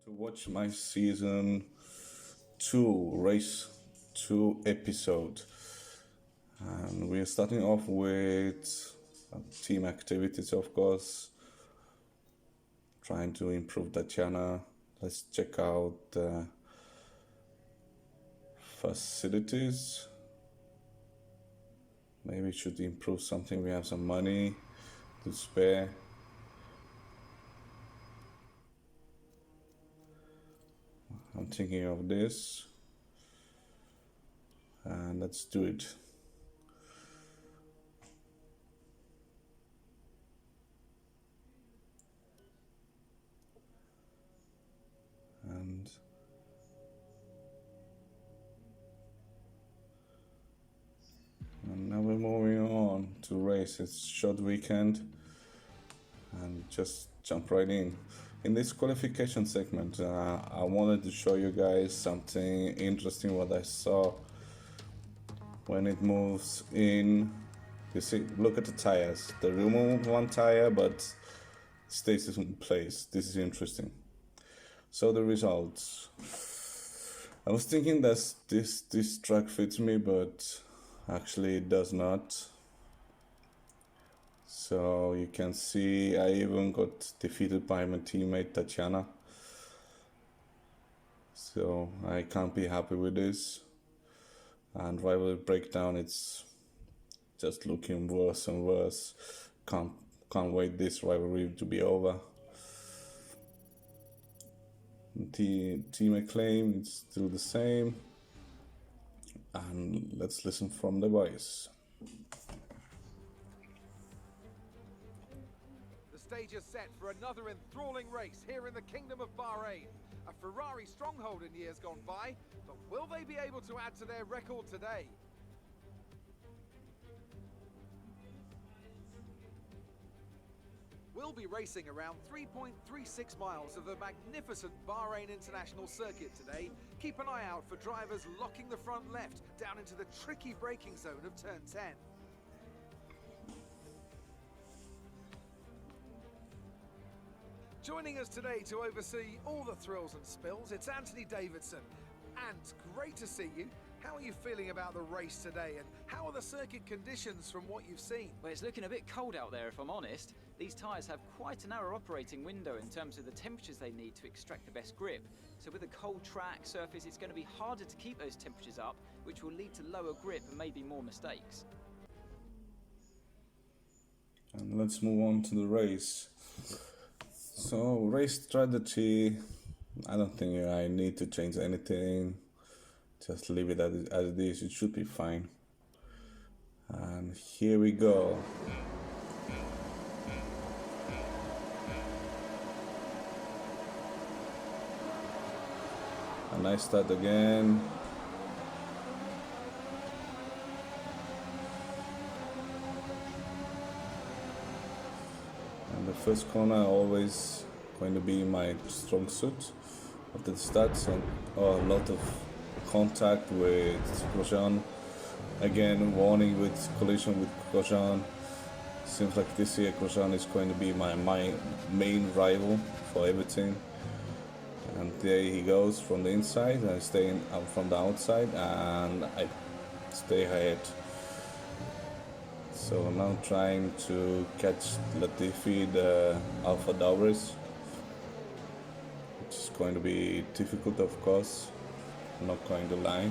to watch my season 2 race 2 episode, and we're starting off with team activities, of course, trying to improve Tatiana. Let's check out the facilities. Maybe we should improve something. We have some money to spare. I'm thinking of this, and let's do it. And now we're moving on to race. It's short weekend, and just jump right in. In this qualification segment, I wanted to show you guys something interesting what I saw when it moves in. You see, look at the tires. They remove one tire but stays in place. This is interesting. So the results. I was thinking that this track fits me, but actually it does not. So you can see I even got defeated by my teammate Tatiana. So I can't be happy with this. And rivalry breakdown, it's just looking worse and worse. Can't wait this rivalry to be over. Team acclaim, it's still the same. And let's listen from the voice. The stage is set for another enthralling race here in the Kingdom of Bahrain. A Ferrari stronghold in years gone by, but will they be able to add to their record today? We'll be racing around 3.36 miles of the magnificent Bahrain International Circuit today. Keep an eye out for drivers locking the front left down into the tricky braking zone of turn 10. Joining us today to oversee all the thrills and spills, it's Anthony Davidson. And great to see you. How are you feeling about the race today, and how are the circuit conditions from what you've seen? Well, it's looking a bit cold out there, if I'm honest. These tyres have quite a narrow operating window in terms of the temperatures they need to extract the best grip. So with a cold track surface, it's going to be harder to keep those temperatures up, which will lead to lower grip and maybe more mistakes. And let's move on to the race. So, race strategy, I don't think I need to change anything. Just leave it as it is, it should be fine. And here we go. A nice start again. And the first corner always going to be my strong suit. After the start, so a lot of contact with Grosjean. Again, warning with collision with Grosjean. Seems like this year Grosjean is going to be my main rival for everything. And there he goes from the inside, and I stay out from the outside, and I stay ahead. So I'm now trying to catch Latifi, the Alpha Dauris, which is going to be difficult, of course. I'm not going to lie.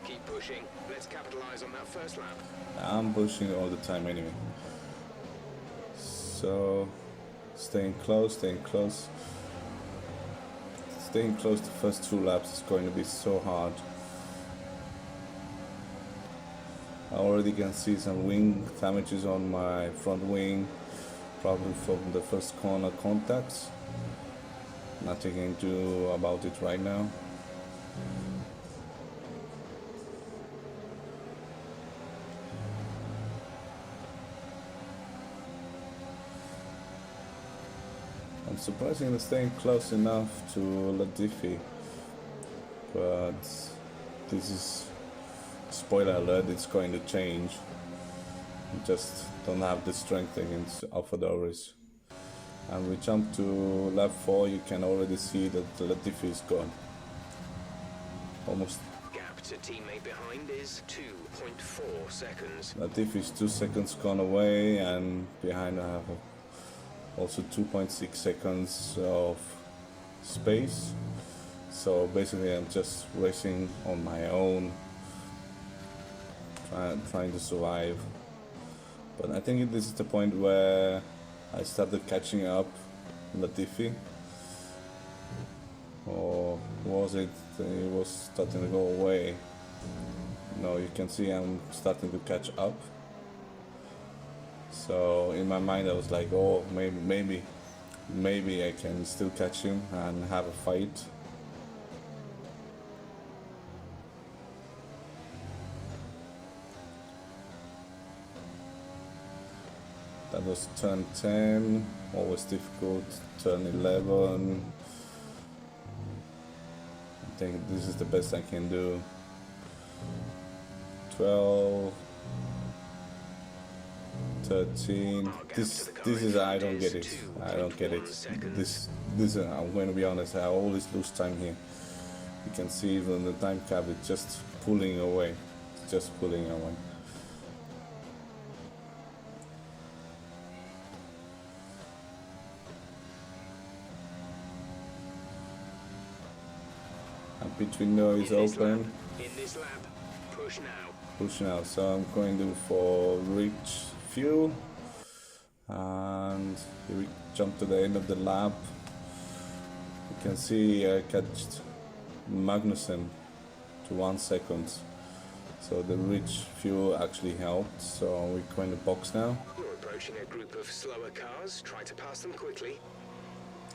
Keep pushing. Let's capitalize on that first lap. I'm pushing all the time anyway. So staying close. Staying close the first 2 laps is going to be so hard. I already can see some wing damages on my front wing, probably from the first corner contacts. Nothing I can do about it right now. I'm surprisingly staying close enough to Latifi, but this is, spoiler alert, it's going to change. Just don't have the strength against Alpha Dauris. and we jump to lap 4, you can already see that Latifi is gone. Almost. Gap to teammate behind is 2.4 seconds. Latifi is 2 seconds gone away, and behind I have also 2.6 seconds of space. So basically I'm just racing on my own, trying to survive. But I think this is the point where I started catching up Latifi. Or was it was starting to go away? No, you can see I'm starting to catch up. So in my mind I was like, oh, maybe I can still catch him and have a fight. That was turn 10, always difficult. Turn 11. I think this is the best I can do. 12, 13. This is, I don't get it. I don't get it. This I'm going to be honest, I always lose time here. You can see even the time cap is just pulling away. It's just pulling away. And pit window is open. In this lap, push now. Push now. So I'm going to for reach fuel, and here we jump to the end of the lap. You can see I catched Magnussen to 1 second. So the rich fuel actually helped. So we're going to box now. You're approaching a group of slower cars. Try to pass them quickly.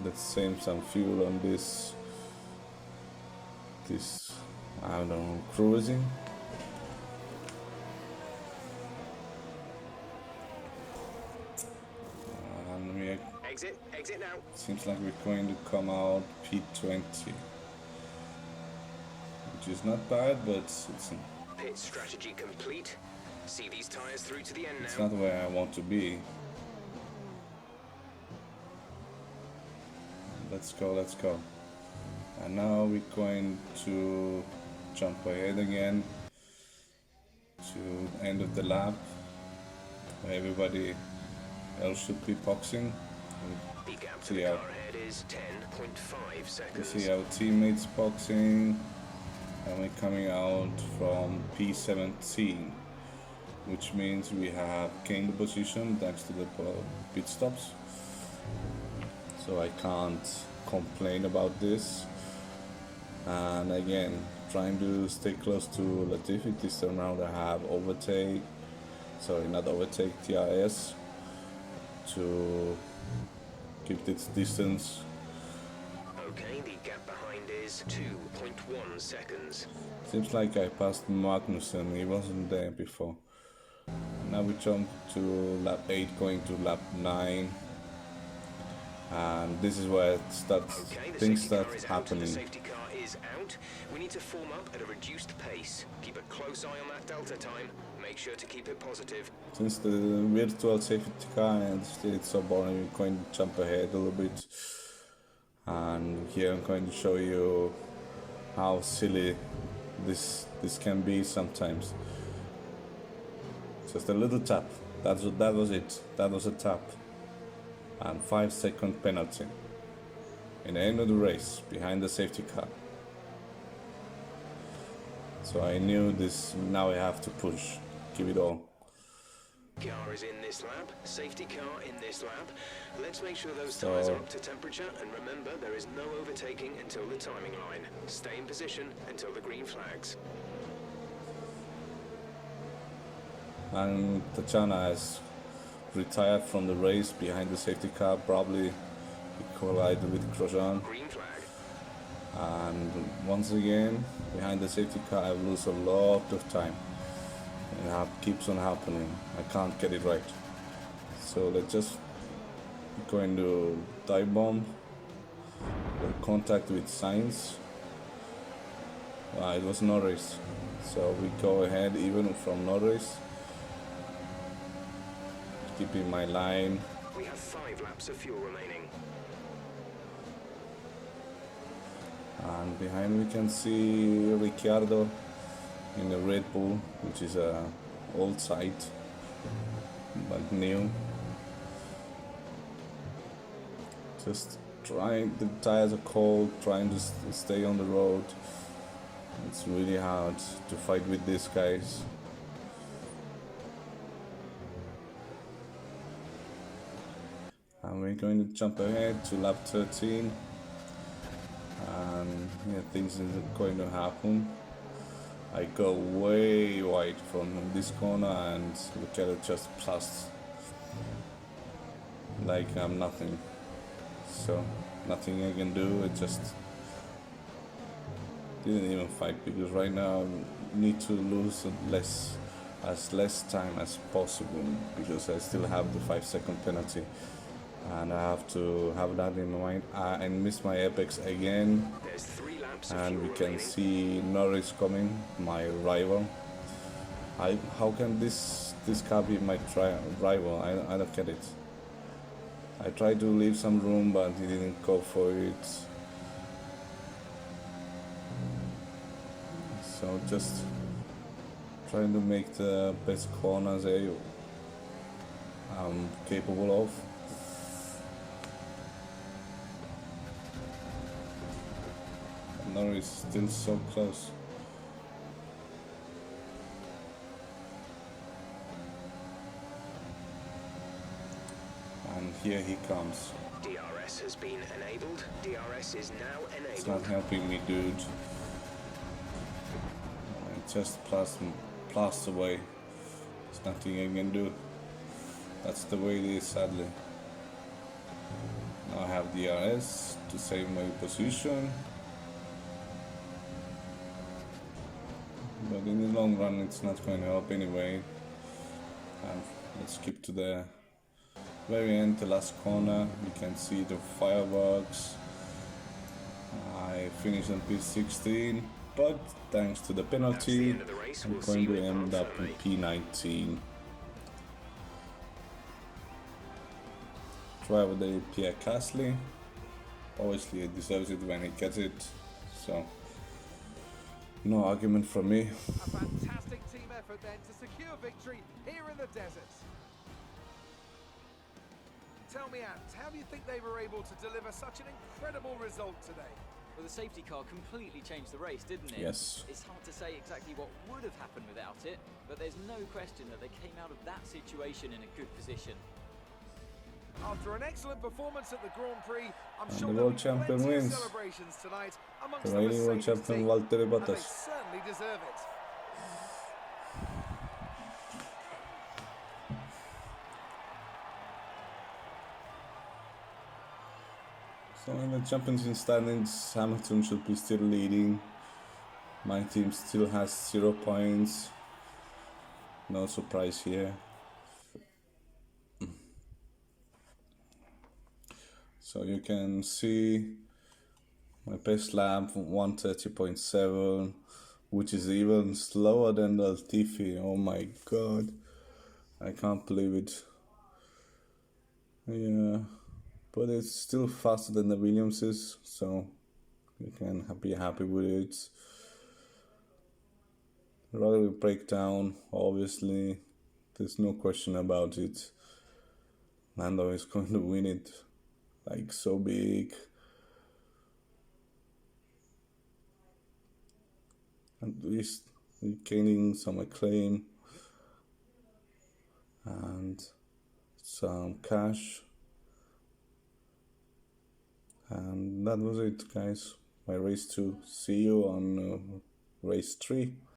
Let's save some fuel on this I don't know, cruising. And we Exit now. seems like we're going to come out P20, which is not bad, but it's Pit strategy complete. See these tires through to the end it's now. not where I want to be. Let's go. And now we're going to jump ahead again to end of the lap. Everybody else should be boxing. The gap to See the how car ahead is 10.5 we seconds. see our teammates boxing, and we're coming out from P17, which means we have gained the position thanks to the pit stops. So I can't complain about this. And again, trying to stay close to Latifi. This time around I have TRS to keep this distance. Okay, the gap behind is 2.1 seconds. Seems like I passed Magnussen, he wasn't there before. Now we jump to lap 8 going to lap 9. And this is where it starts, Okay, the things safety car start is out and the happening. safety car is out. We need to form up at a reduced pace. Keep a close eye on that delta time. Make sure to keep it positive. Since the virtual safety car and it's so boring, we're going to jump ahead a little bit. And here I'm going to show you how silly this can be sometimes. Just a little tap. That was it. That was a tap. And 5-second penalty. In the end of the race, behind the safety car. So I knew this, now I have to push, give it all. Car is in this lap, safety car in this lap. Let's make sure those So- tyres are up to temperature, and remember there is no overtaking until the timing line. Stay in position until the green flags. And Tatiana has retired from the race behind the safety car, probably he collided with Grosjean. Green flag. And once again, behind the safety car I lose a lot of time. And it keeps on happening, I can't get it right. So let's just go into dive bomb, contact with Sainz. It was Norris, so we go ahead even from Norris. Keeping my line, We have 5 laps of fuel remaining. And behind we can see Ricciardo in the Red Bull, which is a old site but new. Just trying, the tires are cold, trying to stay on the road. It's really hard to fight with these guys. And we're going to jump ahead to lap 13. And yeah, things are going to happen. I go way wide from this corner and look at it, just plus like I'm nothing. So nothing I can do. It just didn't even fight, because right now I need to lose as less time as possible, because I still have the 5-second penalty and I have to have that in mind. I missed my apex again. There's 3 laps of And fuel we can remaining. see Norris coming, my rival. How can this car be my rival? I don't get it. I tried to leave some room, but he didn't go for it. So just trying to make the best corners I'm capable of. Norris still so close. And here he comes. DRS has been enabled. DRS is now It's not enabled. helping me, dude. I just blast away. There's nothing I can do. That's the way it is, sadly. Now I have DRS to save my position. But in the long run, it's not going to help anyway. And let's skip to the very end, the last corner. You can see the fireworks. I finished on P16, but thanks to the penalty, end of the race. I'm We'll see going you to in end up in Barcelona. P19. Driver of the day, Pierre Gasly. Obviously, he deserves it when he gets it. So, no argument from me. A fantastic team effort then to secure victory here in the desert. Tell me, Ant, how do you think they were able to deliver such an incredible result today? Well, the safety car completely changed the race, didn't it? Yes. It's hard to say exactly what would have happened without it, but there's no question that they came out of that situation in a good position. After an excellent performance at the Grand Prix, I'm And sure the there'll world be champion plenty of wins. celebrations tonight amongst The the reigning world Mercedes champion team, Valtteri and they Bottas. certainly deserve it. So in the championship standings, Hamilton should be still leading. My team still has 0 points. No surprise here. So you can see my best lap 130.7, which is even slower than the Latifi. Oh my god, I can't believe it. Yeah, but it's still faster than the Williamses, so you can be happy with it. Rather breakdown, obviously, there's no question about it. Lando is going to win it, like so big. At least gaining some acclaim and some cash. And that was it, guys. My race 2. See you on race 3.